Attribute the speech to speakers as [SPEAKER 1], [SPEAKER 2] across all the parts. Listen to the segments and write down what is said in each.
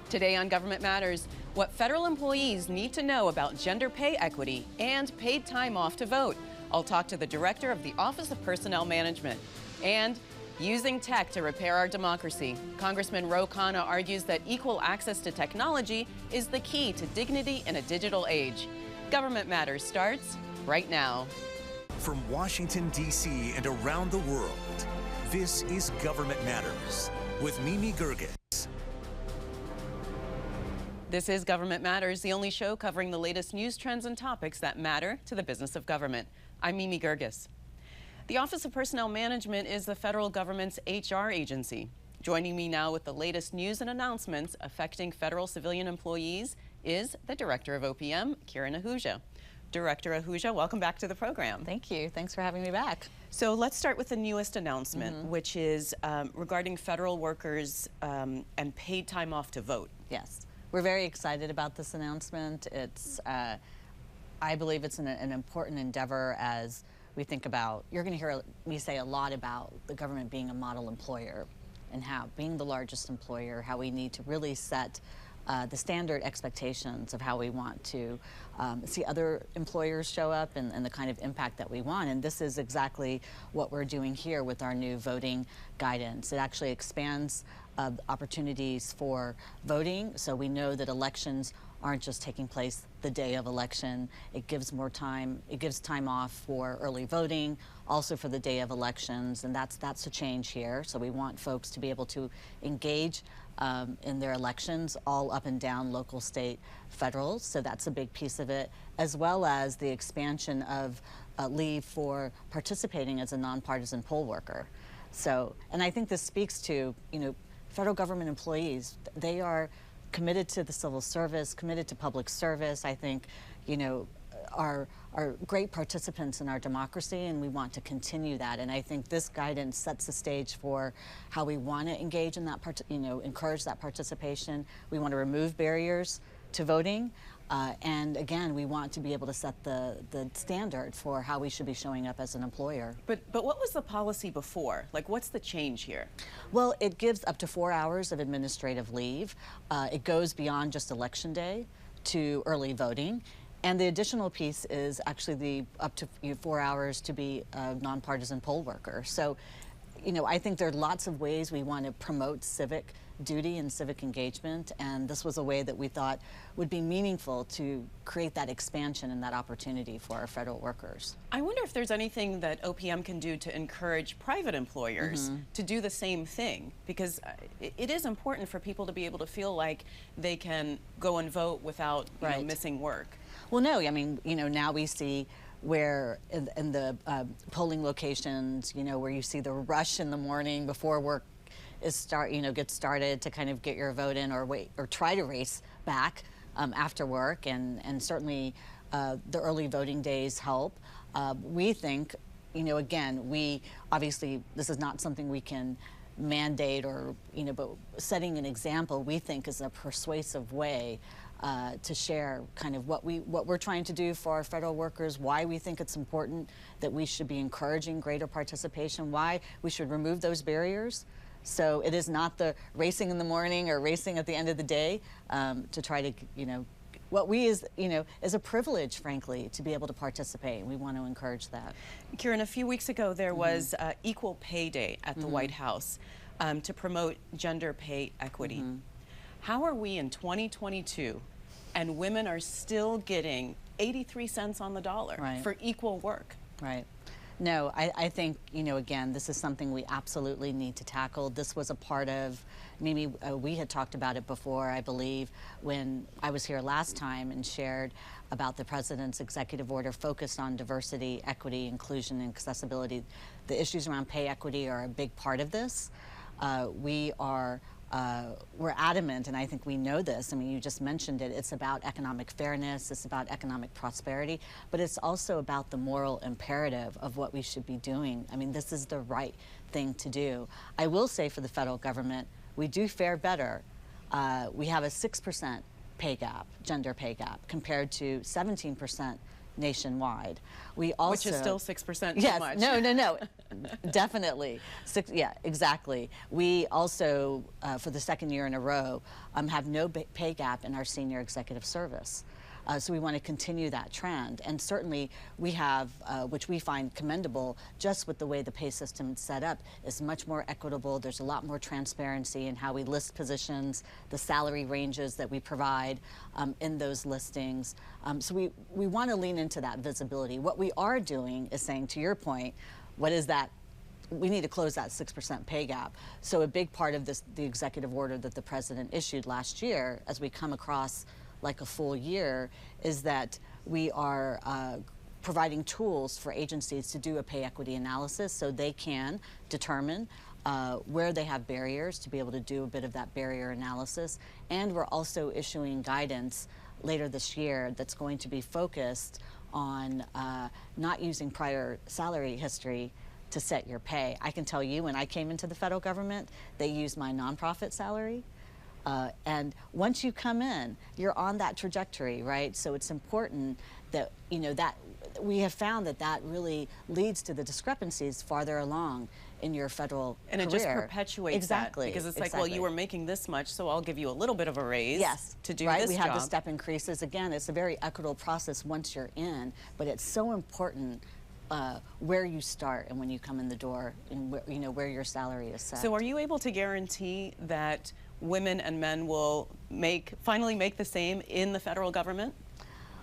[SPEAKER 1] Today on Government Matters, what federal employees need to know about gender pay equity and paid time off to vote. I'll talk to the director of the Office of Personnel Management. And using tech to repair our democracy. Congressman Khanna argues that equal access to technology is the key to dignity in a digital age. Government Matters starts right now.
[SPEAKER 2] From Washington, D.C. and around the world, this is Government Matters with Mimi Geerges.
[SPEAKER 1] This is Government Matters, the only show covering the latest news trends and topics that matter to the business of government. I'm Mimi Geerges. The Office of Personnel Management is the federal government's HR agency. Joining me now with the latest news and announcements affecting federal civilian employees is the director of OPM, Kiran Ahuja. Director Ahuja, welcome back to the program.
[SPEAKER 3] Thank you. Thanks for having me back.
[SPEAKER 1] So let's start with the newest announcement, which is regarding federal workers and paid time off to vote.
[SPEAKER 3] Yes. We're very excited about this announcement. It's, I believe it's an important endeavor as we think about, you're going to hear me say a lot about the government being a model employer and how being the largest employer, how we need to really set the standard expectations of how we want to see other employers show up and the kind of impact that we want. And this is exactly what we're doing here with our new voting guidance. It actually expands opportunities for voting, so we know that elections aren't just taking place the day of election. It gives more time, it gives time off for early voting, also for the day of elections, and that's a change here. So we want folks to be able to engage in their elections all up and down local, state, federal. So that's a big piece of it, as well as the expansion of leave for participating as a nonpartisan poll worker. So, and I think this speaks to, federal government employees. They are committed to the civil service, committed to public service. I think, are great participants in our democracy, and we want to continue that. And I think this guidance sets the stage for how we want to engage in that, encourage that participation. We want to remove barriers to voting. And again, we want to be able to set the standard for how we should be showing up as an employer.
[SPEAKER 1] But what was the policy before? Like, what's the change here?
[SPEAKER 3] Well, it gives up to 4 hours of administrative leave. It goes beyond just election day to early voting. And the additional piece is actually the up to 4 hours to be a nonpartisan poll worker. So, I think there are lots of ways we want to promote civic duty and civic engagement, and this was a way that we thought would be meaningful to create that expansion and that opportunity for our federal workers.
[SPEAKER 1] I wonder if there's anything that OPM can do to encourage private employers to do the same thing, because it is important for people to be able to feel like they can go and vote without missing work.
[SPEAKER 3] Well, no, I mean, now we see where in the polling locations, where you see the rush in the morning before work gets started to kind of get your vote in or wait or try to race back after work, and certainly the early voting days help. We think, again, we obviously this is not something we can mandate or but setting an example we think is a persuasive way to share kind of what we're trying to do for our federal workers, why we think it's important that we should be encouraging greater participation, why we should remove those barriers. So it is not the racing in the morning or racing at the end of the day to try to, what we is a privilege, frankly, to be able to participate. We want to encourage that.
[SPEAKER 1] Kiran, a few weeks ago there was Equal Pay Day at the White House to promote gender pay equity. How are we in 2022 and women are still getting 83 cents on the dollar for equal work?
[SPEAKER 3] Right. No, I think, again, this is something we absolutely need to tackle. This was a part of, Mimi, we had talked about it before, I believe, when I was here last time and shared about the President's executive order focused on diversity, equity, inclusion, and accessibility. The issues around pay equity are a big part of this. We're adamant, and I think we know this. I mean, you just mentioned it. It's about economic fairness. It's about economic prosperity. But it's also about the moral imperative of what we should be doing. I mean, this is the right thing to do. I will say for the federal government, we do fare better. We have a 6% pay gap, gender pay gap, compared to 17% nationwide. We also,
[SPEAKER 1] which is still 6% too
[SPEAKER 3] yes,
[SPEAKER 1] much.
[SPEAKER 3] No. Definitely. Yeah, exactly. We also, for the second year in a row, have no pay gap in our senior executive service. So we want to continue that trend. And certainly we have, which we find commendable, just with the way the pay system is set up, is much more equitable. There's a lot more transparency in how we list positions, the salary ranges that we provide in those listings. So we want to lean into that visibility. What we are doing is saying, to your point, what is that? We need to close that 6% pay gap. So a big part of this, the executive order that the president issued last year, as we come across like a full year, is that we are providing tools for agencies to do a pay equity analysis so they can determine where they have barriers, to be able to do a bit of that barrier analysis. And we're also issuing guidance later this year that's going to be focused on not using prior salary history to set your pay. I can tell you, when I came into the federal government, they used my nonprofit salary. And once you come in, you're on that trajectory, right? So it's important that, you know, that we have found that that really leads to the discrepancies farther along in your federal
[SPEAKER 1] and
[SPEAKER 3] career.
[SPEAKER 1] It just perpetuates that, because it's like, well, you were making this much, so I'll give you a little bit of a raise to do
[SPEAKER 3] right?
[SPEAKER 1] this
[SPEAKER 3] We have
[SPEAKER 1] job.
[SPEAKER 3] the step increases. Again, it's a very equitable process once you're in, but it's so important where you start and when you come in the door, and where, you know, where your salary is set.
[SPEAKER 1] So are you able to guarantee that women and men will finally make the same in the federal government?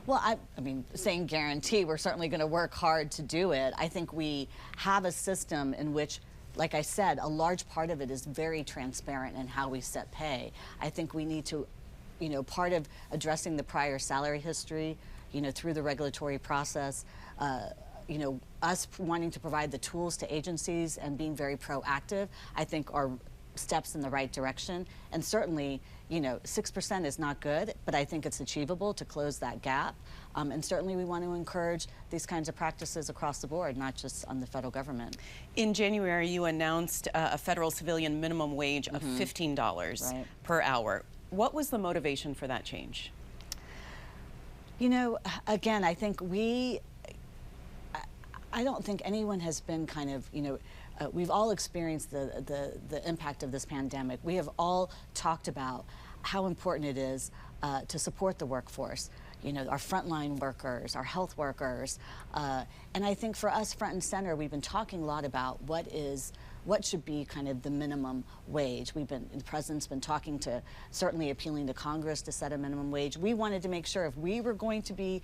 [SPEAKER 3] Well, I mean, saying guarantee, we're certainly going to work hard to do it. I think we have a system in which, like I said, a large part of it is very transparent in how we set pay. I think we need to, you know, part of addressing the prior salary history, you know, through the regulatory process, you know, us wanting to provide the tools to agencies and being very proactive, I think are steps in the right direction. And certainly, you know, 6% is not good, but I think it's achievable to close that gap. And certainly we want to encourage these kinds of practices across the board, not just on the federal government.
[SPEAKER 1] In January, you announced a federal civilian minimum wage of $15 per hour. What was the motivation for that change?
[SPEAKER 3] You know, again, I think I don't think anyone has been kind of, you know, we've all experienced the impact of this pandemic. We have all talked about how important it is to support the workforce, you know, our frontline workers, our health workers. And I think for us, front and center, we've been talking a lot about what should be kind of the minimum wage. The president's been talking to, certainly appealing to Congress to set a minimum wage. We wanted to make sure if we were going to be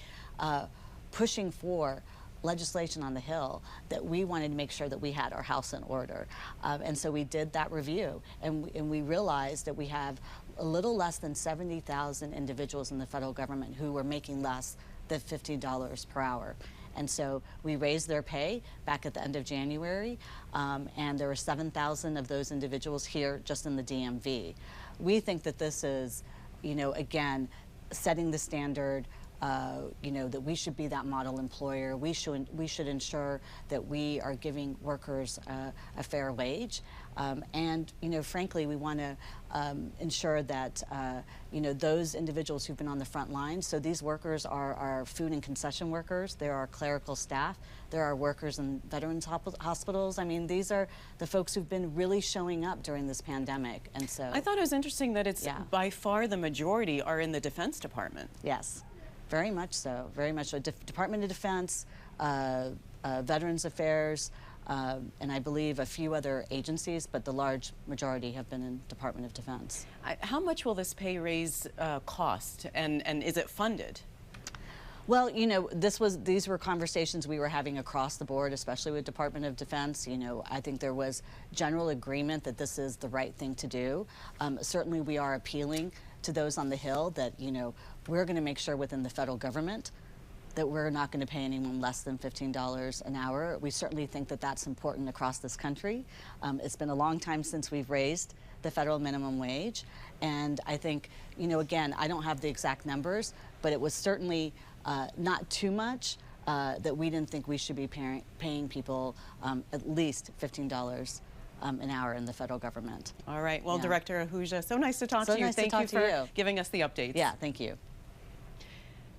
[SPEAKER 3] pushing for legislation on the Hill, that we wanted to make sure that we had our house in order. And so we did that review, and we realized that we have a little less than 70,000 individuals in the federal government who were making less than $50 per hour. And so we raised their pay back at the end of January, and there were 7,000 of those individuals here just in the DMV. We think that this is, you know, again, setting the standard. You know, that we should be that model employer. We should ensure that we are giving workers a fair wage, and you know, frankly, we want to ensure that you know, those individuals who've been on the front lines. So these workers are our food and concession workers. There are clerical staff. There are workers in veterans hospitals. I mean, these are the folks who've been really showing up during this pandemic. And so
[SPEAKER 1] I thought it was interesting that it's by far the majority are in the Defense Department.
[SPEAKER 3] Yes. Very much so, very much so. Department of Defense, Veterans Affairs, and I believe a few other agencies, but the large majority have been in Department of Defense.
[SPEAKER 1] How much will this pay raise cost, and is it funded?
[SPEAKER 3] Well, you know, these were conversations we were having across the board, especially with Department of Defense. You know, I think there was general agreement that this is the right thing to do. Certainly we are appealing to those on the Hill that, you know, we're going to make sure within the federal government that we're not going to pay anyone less than $15 an hour. We certainly think that that's important across this country. It's been a long time since we've raised the federal minimum wage. And I think, you know, again, I don't have the exact numbers, but it was certainly not too much that we didn't think we should be paying people at least $15 an hour in the federal government.
[SPEAKER 1] All right. Well, Director Ahuja, so nice to talk to you.
[SPEAKER 3] Thank you for
[SPEAKER 1] giving us the updates.
[SPEAKER 3] Yeah, thank you.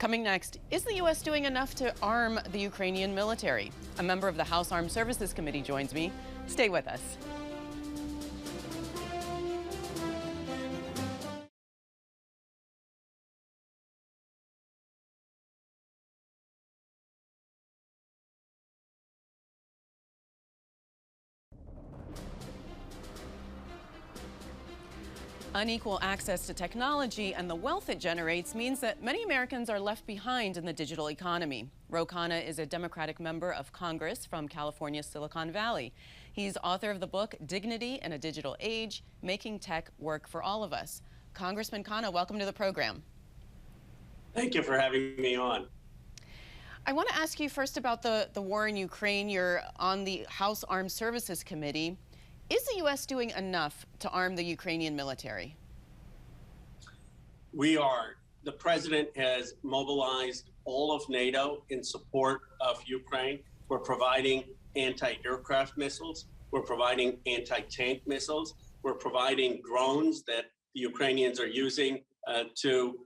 [SPEAKER 1] Coming next, is the U.S. doing enough to arm the Ukrainian military? A member of the House Armed Services Committee joins me. Stay with us. Unequal access to technology and the wealth it generates means that many Americans are left behind in the digital economy. Khanna is a Democratic member of Congress from California's Silicon Valley. He's author of the book Dignity in a Digital Age, Making Tech Work for All of Us. Congressman Khanna, welcome to the program.
[SPEAKER 4] Thank you for having me on.
[SPEAKER 1] I want to ask you first about the war in Ukraine. You're on the House Armed Services Committee. Is the U.S. doing enough to arm the Ukrainian military?
[SPEAKER 4] We are. The president has mobilized all of NATO in support of Ukraine. We're providing anti-aircraft missiles. We're providing anti-tank missiles. We're providing drones that the Ukrainians are using to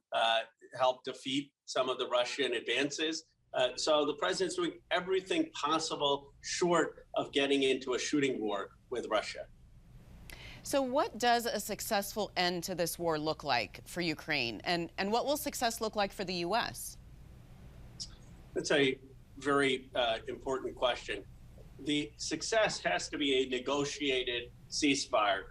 [SPEAKER 4] help defeat some of the Russian advances. So the president's doing everything possible short of getting into a shooting war with Russia.
[SPEAKER 1] So what does a successful end to this war look like for Ukraine? And what will success look like for the U.S.?
[SPEAKER 4] That's a very important question. The success has to be a negotiated ceasefire.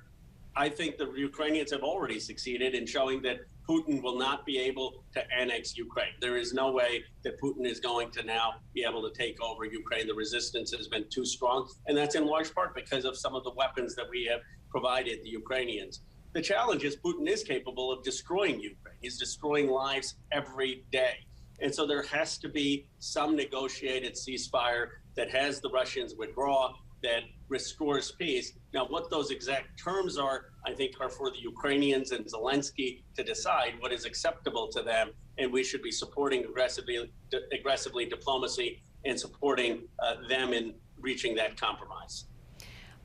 [SPEAKER 4] I think the Ukrainians have already succeeded in showing that Putin will not be able to annex Ukraine. There is no way that Putin is going to now be able to take over Ukraine. The resistance has been too strong, and that's in large part because of some of the weapons that we have provided the Ukrainians. The challenge is Putin is capable of destroying Ukraine. He's destroying lives every day. And so there has to be some negotiated ceasefire that has the Russians withdraw, that restores peace. Now, what those exact terms are, I think, are for the Ukrainians and Zelensky to decide what is acceptable to them, and we should be supporting aggressively diplomacy and supporting them in reaching that compromise.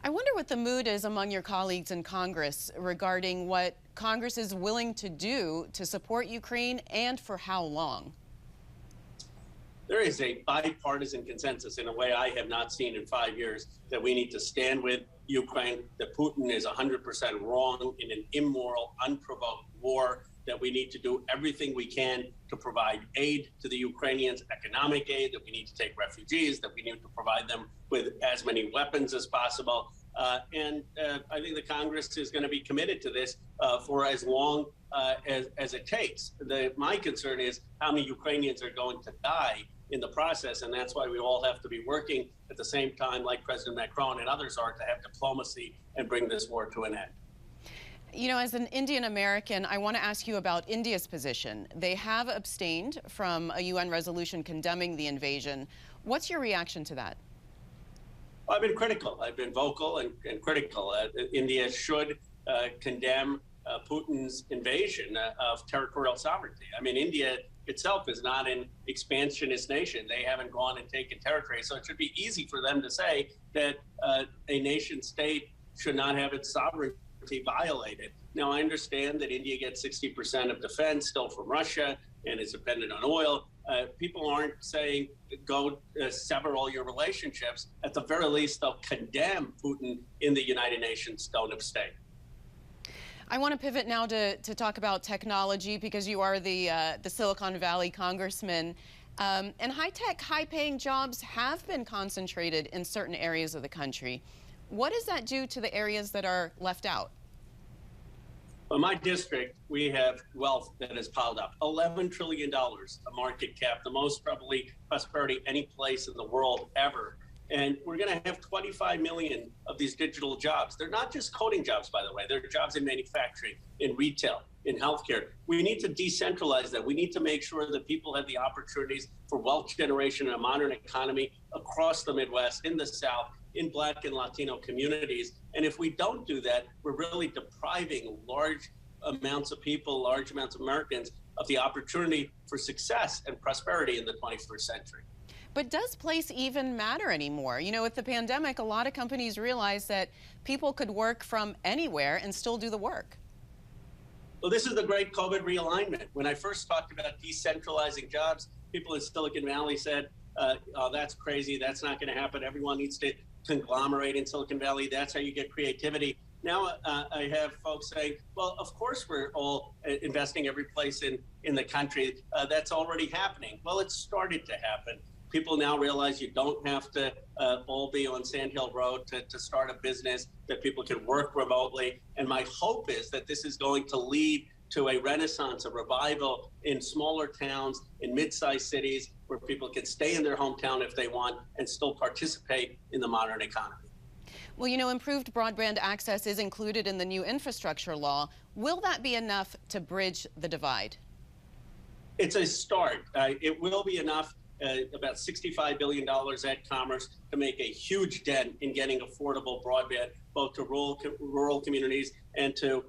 [SPEAKER 1] I wonder what the mood is among your colleagues in Congress regarding what Congress is willing to do to support Ukraine and for how long.
[SPEAKER 4] There is a bipartisan consensus in a way I have not seen in 5 years that we need to stand with Ukraine, that Putin is 100% wrong in an immoral, unprovoked war, that we need to do everything we can to provide aid to the Ukrainians, economic aid, that we need to take refugees, that we need to provide them with as many weapons as possible. And I think the Congress is going to be committed to this for as long as it takes. My concern is how many Ukrainians are going to die in the process, and that's why we all have to be working at the same time, like President Macron and others are, to have diplomacy and bring this war to an end.
[SPEAKER 1] You know, as an Indian American, I want to ask you about India's position. They have abstained from a UN resolution condemning the invasion. What's your reaction to that?
[SPEAKER 4] Well, I've been critical. I've been vocal and critical. India should condemn Putin's invasion of territorial sovereignty. I mean, India itself is not an expansionist nation. They haven't gone and taken territory. So it should be easy for them to say that a nation state should not have its sovereignty violated. Now, I understand that India gets 60% of defense still from Russia and is dependent on oil. People aren't saying go sever all your relationships. At the very least, they'll condemn Putin in the United Nations. Don't abstain.
[SPEAKER 1] I want to pivot now to talk about technology, because you are the Silicon Valley congressman. And high-tech, high-paying jobs have been concentrated in certain areas of the country. What does that do to the areas that are left out?
[SPEAKER 4] Well, in my district, we have wealth that has piled up. $11 trillion, a market cap, the most probably prosperity any place in the world ever. And we're going to have 25 million of these digital jobs. They're not just coding jobs, by the way. They're jobs in manufacturing, in retail, in healthcare. We need to decentralize that. We need to make sure that people have the opportunities for wealth generation in a modern economy across the Midwest, in the South, in Black and Latino communities. And if we don't do that, we're really depriving large amounts of people, large amounts of Americans, of the opportunity for success and prosperity in the 21st century.
[SPEAKER 1] But does place even matter anymore? You know, with the pandemic, a lot of companies realized that people could work from anywhere and still do the work.
[SPEAKER 4] Well, this is the great COVID realignment. When I first talked about decentralizing jobs, people in Silicon Valley said, oh, that's crazy. That's not going to happen. Everyone needs to conglomerate in Silicon Valley. That's how you get creativity. Now I have folks saying, well, of course we're all investing every place in the country. That's already happening. Well, it's started to happen. People now realize you don't have to all be on Sand Hill Road to start a business, that people can work remotely. And my hope is that this is going to lead to a renaissance, a revival in smaller towns, in mid-sized cities, where people can stay in their hometown if they want and still participate in the modern economy.
[SPEAKER 1] Well, you know, improved broadband access is included in the new infrastructure law. Will that be enough to bridge the divide?
[SPEAKER 4] It's a start. It will be enough, about $65 billion at Commerce, to make a huge dent in getting affordable broadband, both to rural communities and to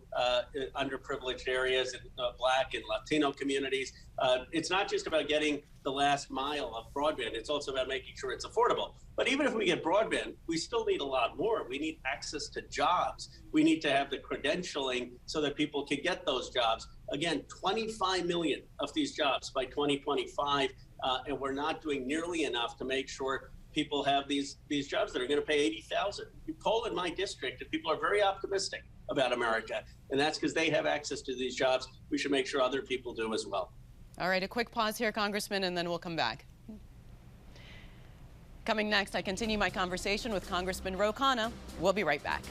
[SPEAKER 4] underprivileged areas and Black and Latino communities. It's not just about getting the last mile of broadband. It's also about making sure it's affordable. But even if we get broadband, we still need a lot more. We need access to jobs. We need to have the credentialing so that people can get those jobs. Again, 25 million of these jobs by 2025, and we're not doing nearly enough to make sure people have these jobs that are going to pay $80,000. You poll in my district, and people are very optimistic about America, and that's because they have access to these jobs. We should make sure other people do as well.
[SPEAKER 1] All right, a quick pause here, Congressman, and then we'll come back. Coming next, I continue my conversation with Congressman Khanna. We'll be right back.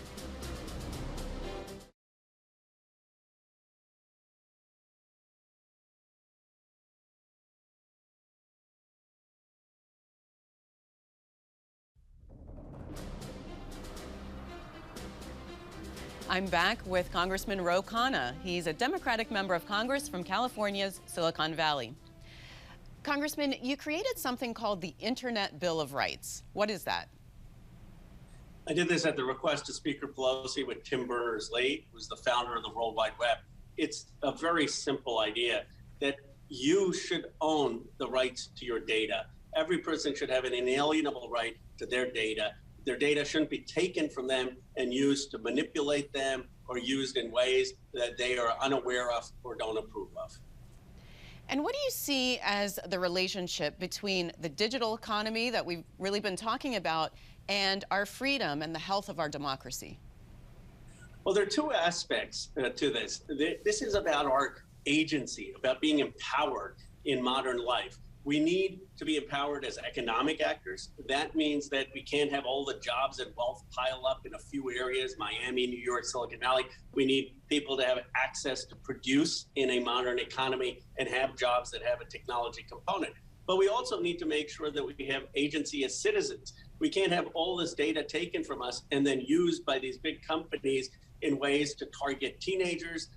[SPEAKER 1] I'm back with Congressman Khanna. He's a Democratic member of Congress from California's Silicon Valley. Congressman, you created something called the Internet Bill of Rights. What is that?
[SPEAKER 4] I did this at the request of Speaker Pelosi with Tim Berners-Lee, who's the founder of the World Wide Web. It's a very simple idea that you should own the rights to your data. Every person should have an inalienable right to their data. Their data shouldn't be taken from them and used to manipulate them or used in ways that they are unaware of or don't approve of.
[SPEAKER 1] And what do you see as the relationship between the digital economy that we've really been talking about and our freedom and the health of our democracy?
[SPEAKER 4] Well, there are two aspects to this. This is about our agency, about being empowered in modern life. We need to be empowered as economic actors. That means that we can't have all the jobs and wealth pile up in a few areas, Miami, New York, Silicon Valley. We need people to have access to produce in a modern economy and have jobs that have a technology component. But we also need to make sure that we have agency as citizens. We can't have all this data taken from us and then used by these big companies in ways to target teenagers,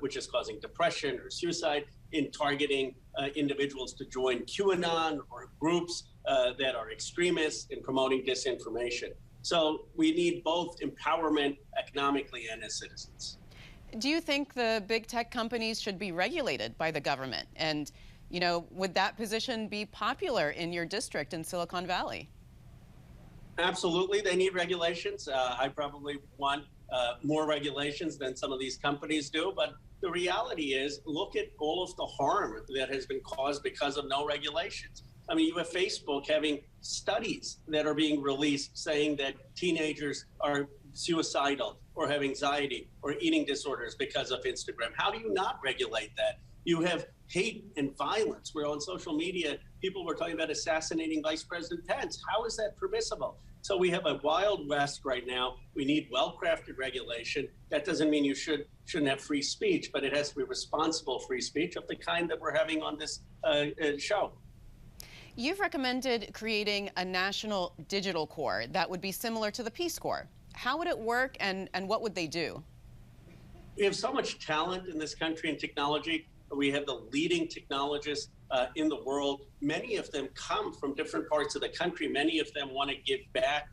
[SPEAKER 4] which is causing depression or suicide, in targeting individuals to join QAnon or groups that are extremists in promoting disinformation. So we need both empowerment economically and as citizens.
[SPEAKER 1] Do you think the big tech companies should be regulated by the government? And, you know, would that position be popular in your district in Silicon Valley?
[SPEAKER 4] Absolutely, they need regulations. I probably want more regulations than some of these companies do, but the reality is, look at all of the harm that has been caused because of no regulations. I mean, you have Facebook having studies that are being released saying that teenagers are suicidal or have anxiety or eating disorders because of Instagram. How do you not regulate that? You have hate and violence, where on social media, people were talking about assassinating Vice President Pence. How is that permissible? So we have a wild west right now. We need well-crafted regulation. That doesn't mean you shouldn't have free speech, but it has to be responsible free speech of the kind that we're having on this show.
[SPEAKER 1] You've recommended creating a national digital corps that would be similar to the Peace Corps. How would it work, and what would they do?
[SPEAKER 4] We have so much talent in this country in technology. We have the leading technologists in the world. Many of them come from different parts of the country. Many of them want to give back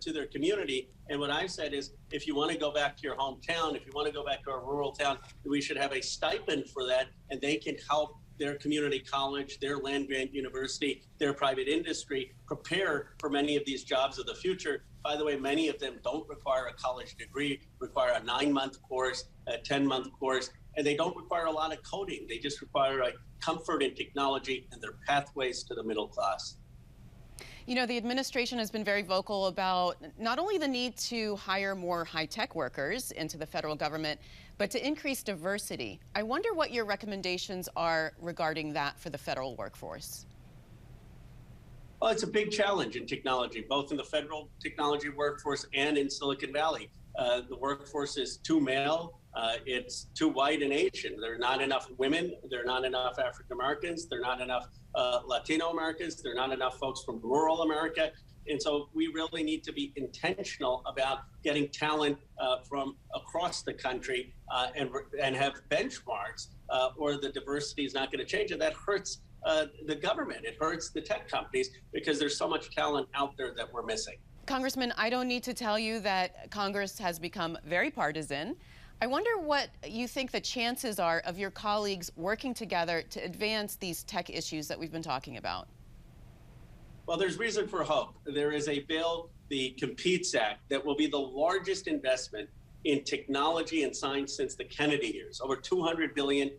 [SPEAKER 4] to their community. And what I've said is, if you want to go back to your hometown, if you want to go back to a rural town, we should have a stipend for that, and they can help their community college, their land-grant university, their private industry prepare for many of these jobs of the future. By the way, many of them don't require a college degree, require a 9-month course, a 10-month course, and they don't require a lot of coding. They just require comfort in technology and their pathways to the middle class.
[SPEAKER 1] You know, the administration has been very vocal about not only the need to hire more high-tech workers into the federal government, but to increase diversity. I wonder what your recommendations are regarding that for the federal workforce.
[SPEAKER 4] Well, it's a big challenge in technology, both in the federal technology workforce and in Silicon Valley. The workforce is too male, it's too white and Asian. There are not enough women, there are not enough African Americans, there are not enough Latino Americans, there are not enough folks from rural America. And so we really need to be intentional about getting talent from across the country and have benchmarks, or the diversity is not going to change. And that hurts the government. It hurts the tech companies because there's so much talent out there that we're missing.
[SPEAKER 1] Congressman, I don't need to tell you that Congress has become very partisan. I wonder what you think the chances are of your colleagues working together to advance these tech issues that we've been talking about.
[SPEAKER 4] Well, there's reason for hope. There is a bill, the Competes Act, that will be the largest investment in technology and science since the Kennedy years. Over $200 billion,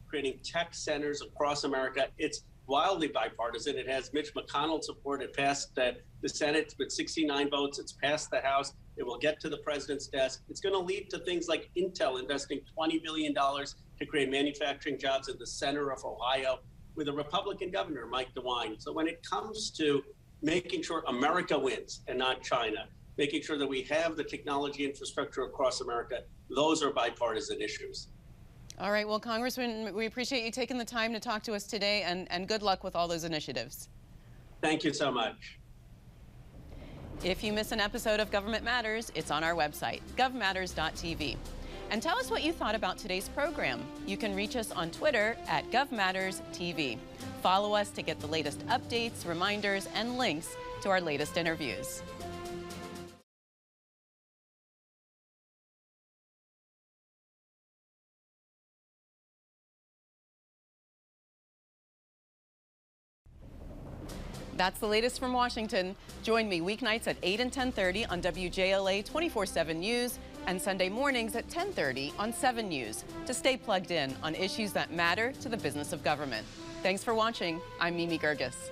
[SPEAKER 4] creating tech centers across America. It's wildly bipartisan. It has Mitch McConnell's support. It passed the Senate with 69 votes. It's passed the House. It will get to the president's desk. It's going to lead to things like Intel investing $20 billion to create manufacturing jobs in the center of Ohio with a Republican governor, Mike DeWine. So when it comes to making sure America wins and not China, making sure that we have the technology infrastructure across America, those are bipartisan issues.
[SPEAKER 1] All right, well, Congressman, we appreciate you taking the time to talk to us today, and good luck with all those initiatives.
[SPEAKER 4] Thank you so much.
[SPEAKER 1] If you miss an episode of Government Matters, it's on our website, govmatters.tv. And tell us what you thought about today's program. You can reach us on Twitter at GovMattersTV. Follow us to get the latest updates, reminders, and links to our latest interviews. That's the latest from Washington. Join me weeknights at 8 and 10:30 on WJLA 24/7 News and Sunday mornings at 10:30 on 7 News to stay plugged in on issues that matter to the business of government. Thanks for watching. I'm Mimi Geerges.